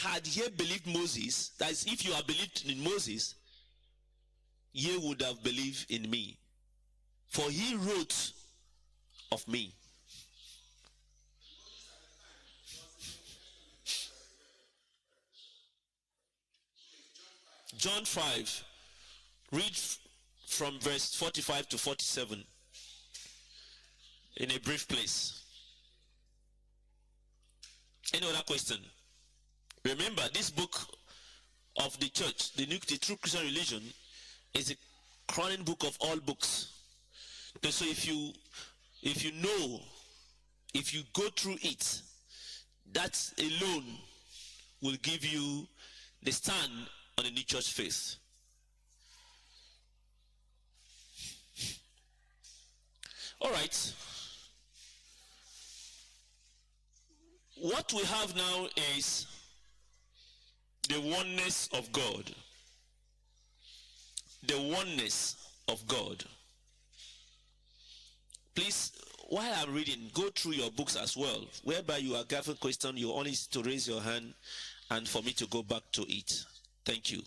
had ye believed Moses, that is, if you have believed in Moses, ye would have believed in me, for he wrote of me. John 5, read from verse 45 to 47 in a brief place. Any other question? Remember, this book of the church, the true Christian religion, is a crowning book of all books. So if you know, if you go through it, that alone will give you the stand on the new church faith. All right. What we have now is the oneness of God. The oneness of God. Please, while I'm reading, go through your books as well. Whereby you are gathering question, you only need to raise your hand and for me to go back to it. Thank you.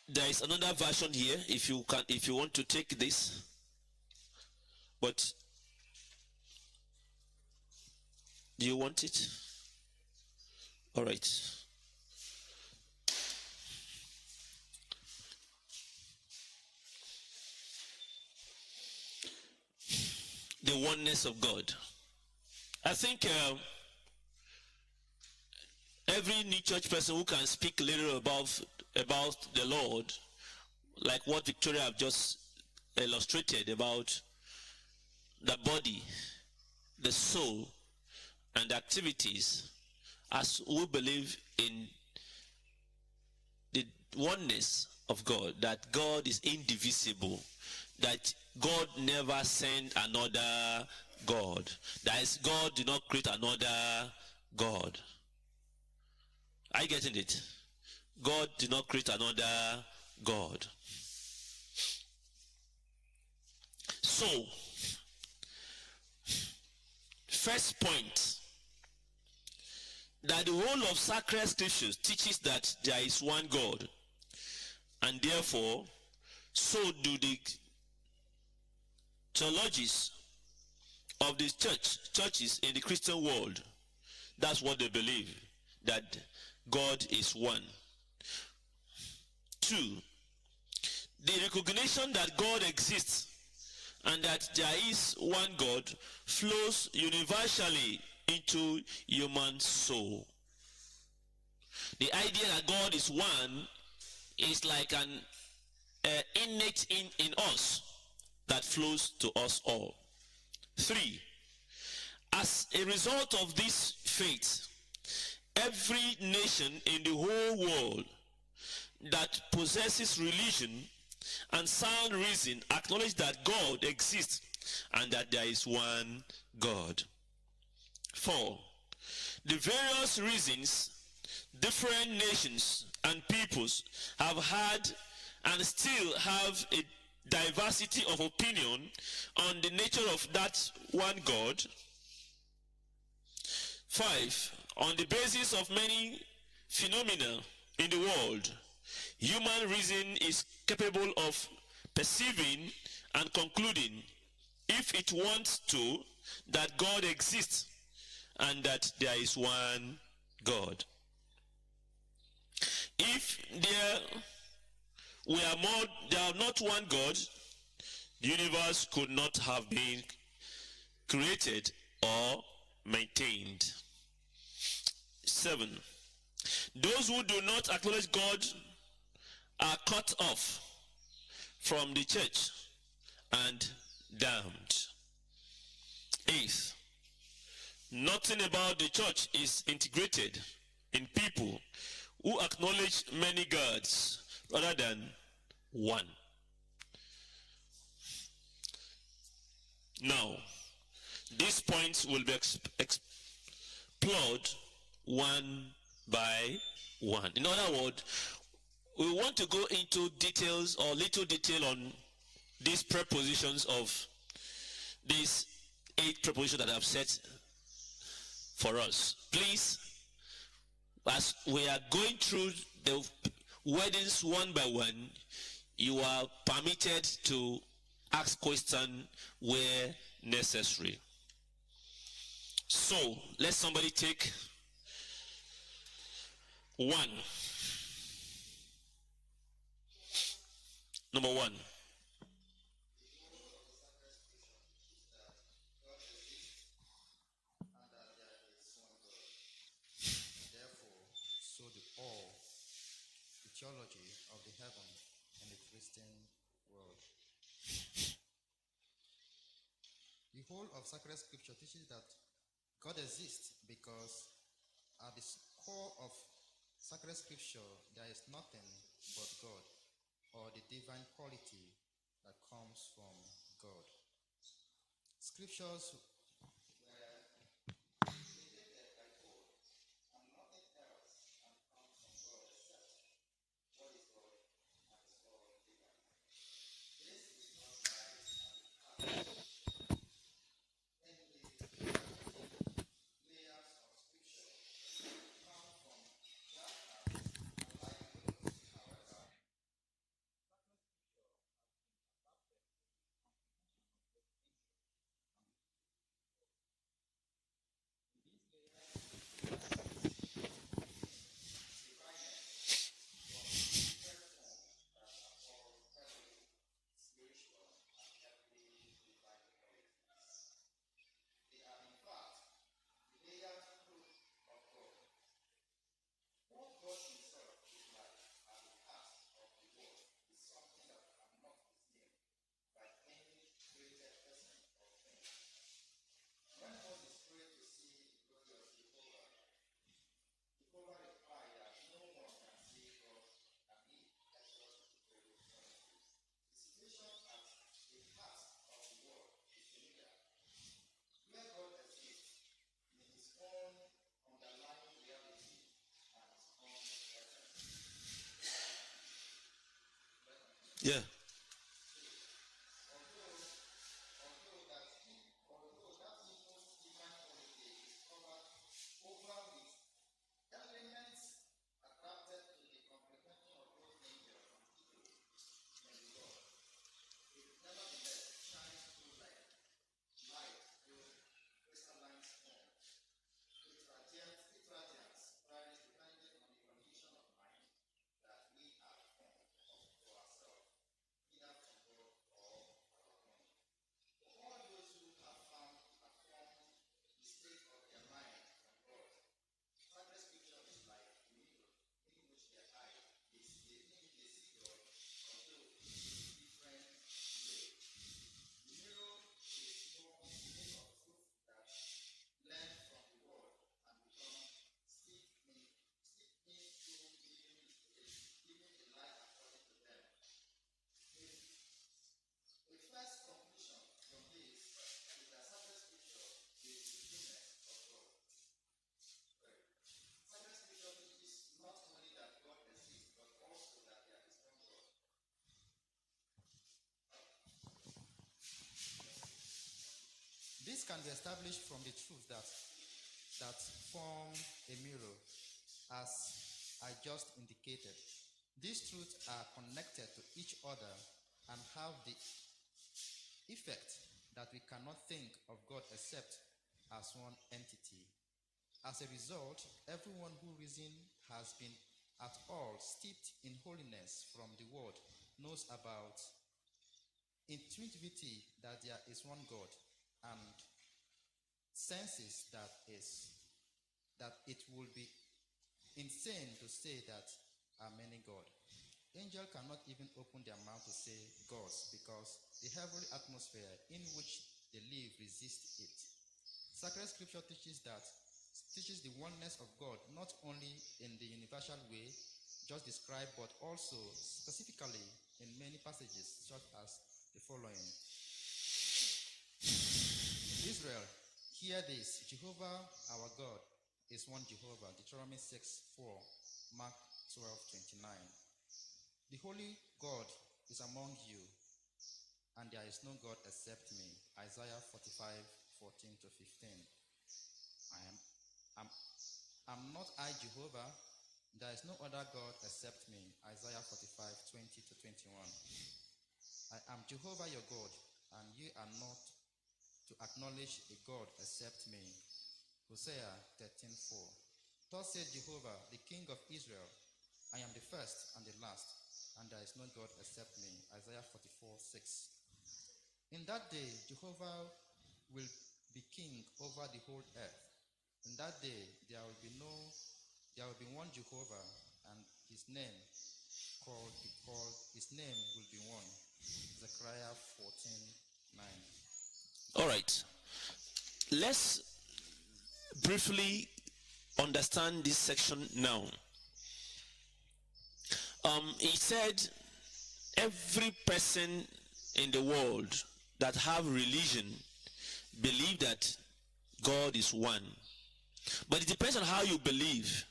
There is another version here if you want to take this. But do you want it? All right. The oneness of God. I think every new church person who can speak a little about the Lord, like what Victoria have just illustrated about the body, the soul, and the activities, as we believe in the oneness of God, that God is indivisible, that God never sent another God, that is, God did not create another God. Are you getting it? God did not create another God. So, first point, that the whole of sacred scriptures teaches that there is one God, and therefore so do the theologies of the churches in the Christian world. That's what they believe, that God is one. 2, the recognition that God exists and that there is one God flows universally into human soul. The idea that God is one is like an innate in us that flows to us all. 3, as a result of this faith, every nation in the whole world that possesses religion and sound reason acknowledge that God exists and that there is one God. 4, the various reasons different nations and peoples have had and still have a diversity of opinion on the nature of that one God. 5, on the basis of many phenomena in the world, human reason is capable of perceiving and concluding, if it wants to, that God exists and that there is one God. If there are not one God, the universe could not have been created or maintained. 7, those who do not acknowledge God are cut off from the church and damned. 8, nothing about the church is integrated in people who acknowledge many gods rather than one. Now, these points will be explored one by one. In other words, we want to go into details or little detail on these prepositions of these 8 propositions that I've set for us. Please, as we are going through the weddings one by one, you are permitted to ask questions where necessary. So, let somebody take one. Number one. So do all the theology of the heaven in the Christian world. The whole of sacred scripture teaches that God exists because at the core of sacred scripture there is nothing but God, or the divine quality that comes from God. Scriptures Yeah. This can be established from the truth that form a mirror, as I just indicated. These truths are connected to each other and have the effect that we cannot think of God except as one entity. As a result, everyone who reason has been at all steeped in holiness from the word knows about intuitively that there is one God, and senses that it would be insane to say that are many gods. Angels cannot even open their mouth to say gods because the heavenly atmosphere in which they live resists it. Sacred scripture teaches the oneness of God not only in the universal way just described, but also specifically in many passages such as the following. Israel, hear this: Jehovah our God is one Jehovah. Deuteronomy 6:4, Mark 12:29. The holy God is among you, and there is no God except me. Isaiah 45:4. 14 to 15. I'm not I, Jehovah. There is no other God except me. Isaiah 45, 20 to 21. I am Jehovah your God, and ye are not to acknowledge a God except me. Hosea 13:4. Thus said Jehovah, the King of Israel, I am the first and the last, and there is no God except me. Isaiah 44:6. In that day, Jehovah will be king over the whole earth. In that day, there will be one Jehovah, and his name will be one. Zechariah 14:9. All right. Let's briefly understand this section now. He said every person in the world that have religion believe that God is one. But it depends on how you believe.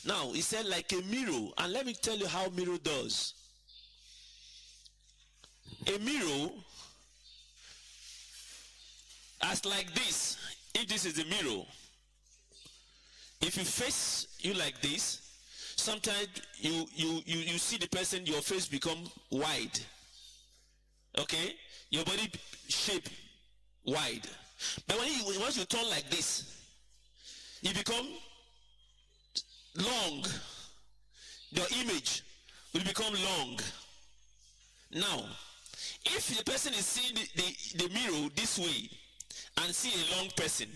Now, he said like a mirror, and let me tell you how mirror does. A mirror, as like this, if this is a mirror, if you face you like this, sometimes you see the person, your face become wide. Okay? Your body shape wide. But once you turn like this, you become long. Your image will become long. Now, if the person is seeing the mirror this way and see a long person,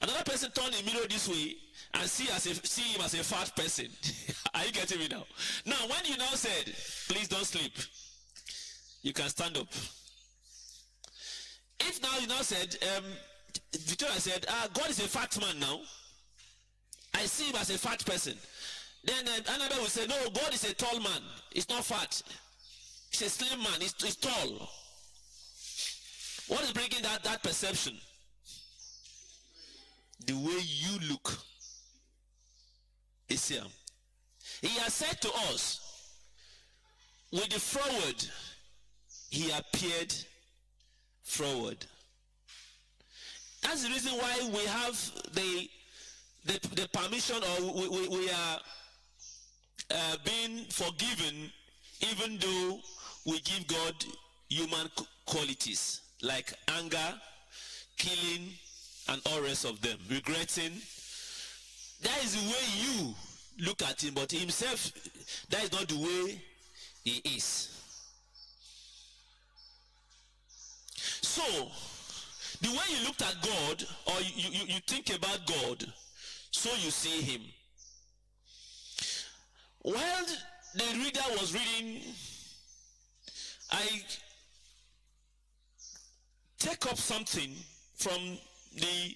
another person turn the mirror this way and see him as a fat person. Are you getting me now? Now, when you now said, please don't sleep, you can stand up. If now you now said, Victoria said, God is a fat man now, I see him as a fat person. Then Annabelle will say, no, God is a tall man. He's not fat. He's a slim man. He's tall. What is bringing that perception? The way you look. Is here. He has said to us, with the forward, he appeared forward. That's the reason why we have the permission, or we are being forgiven, even though we give God human qualities like anger, killing, and all rest of them, regretting. That is the way you look at him, but himself, that is not the way he is. So, the way you looked at God, or you think about God, so you see him. While the reader was reading, I take up something from the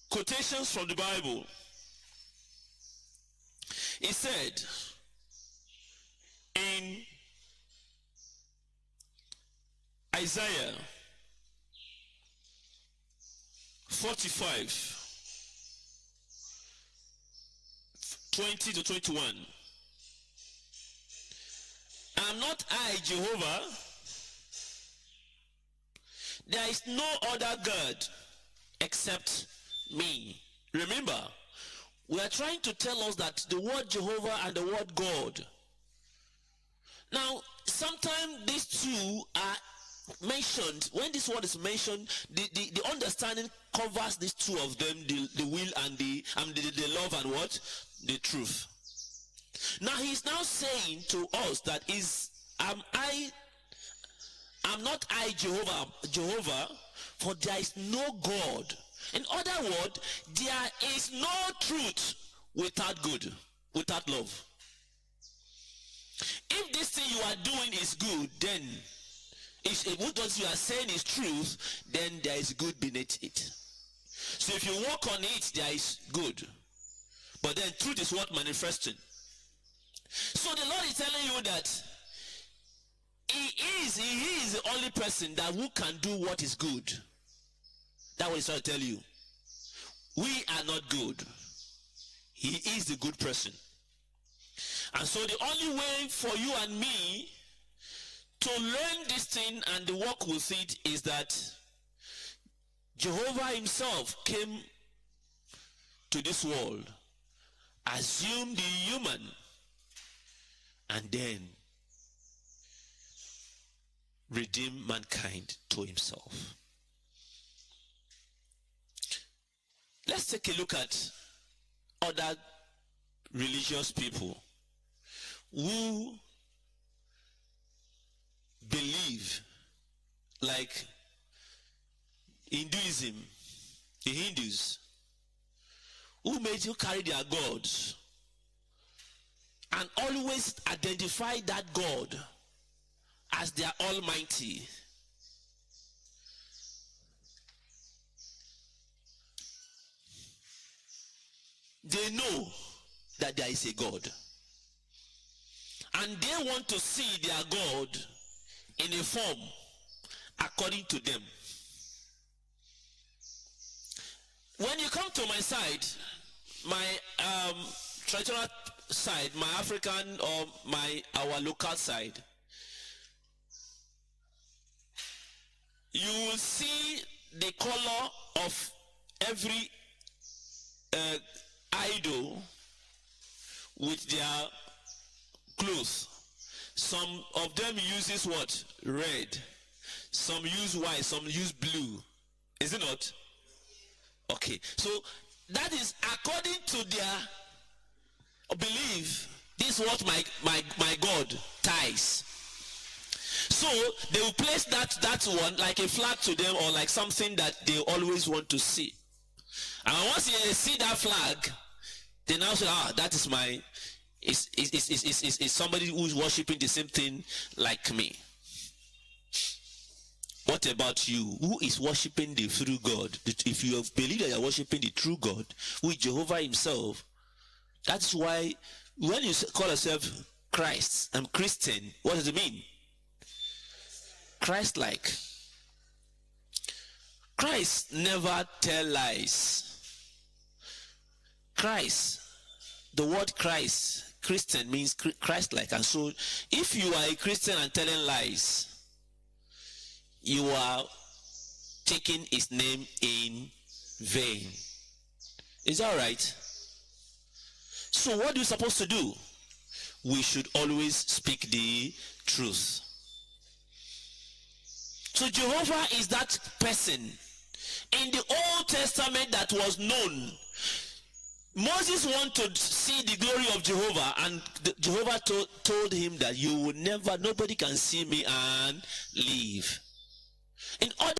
quotations from the Bible. He said in Isaiah 45, 20 to 21. Am not I Jehovah? There is no other God except me. Remember, we are trying to tell us that the word Jehovah and the word God. Now, sometimes these two are mentioned. When this word is mentioned, the understanding covers these two of them, the will and the love and what? The truth. Now he's now saying to us that am not I Jehovah, for there is no God. In other words, there is no truth without good, without love. If this thing you are doing is good, then what you are saying is truth, then there is good beneath it. So if you walk on it, there is good. But then truth is what manifesting. So the Lord is telling you that He is the only person that who can do what is good. That's what He's trying to tell you. We are not good. He is the good person. And so the only way for you and me to learn this thing and work with it is that Jehovah himself came to this world, assumed the human, and then redeemed mankind to himself. Let's take a look at other religious people who believe, like Hinduism, the Hindus, who made you carry their gods and always identify that God as their almighty. They know that there is a God, and they want to see their God in a form according to them. When you come to my side, my traditional side, my African or our local side, you will see the color of every idol with their clothes. Some of them uses what? Red. Some use white, some use blue. Is it not? Okay, so that is according to their belief. This is what my God ties. So they will place that one like a flag to them, or like something that they always want to see. And once they see that flag, they now say, that is my, is somebody who's worshiping the same thing like me. What about you? Who is worshiping the true God? If you believe that you are worshiping the true God, who is Jehovah himself, that's why when you call yourself Christ and Christian, what does it mean? Christ-like. Christ never tell lies. Christ, the word Christ, Christian means Christ-like. And so if you are a Christian and telling lies, you are taking his name in vain. Is that right? So what are we supposed to do? We should always speak the truth. So Jehovah is that person in the Old Testament that was known. Moses wanted to see the glory of Jehovah, and Jehovah told him that you will never, nobody can see me and live. In order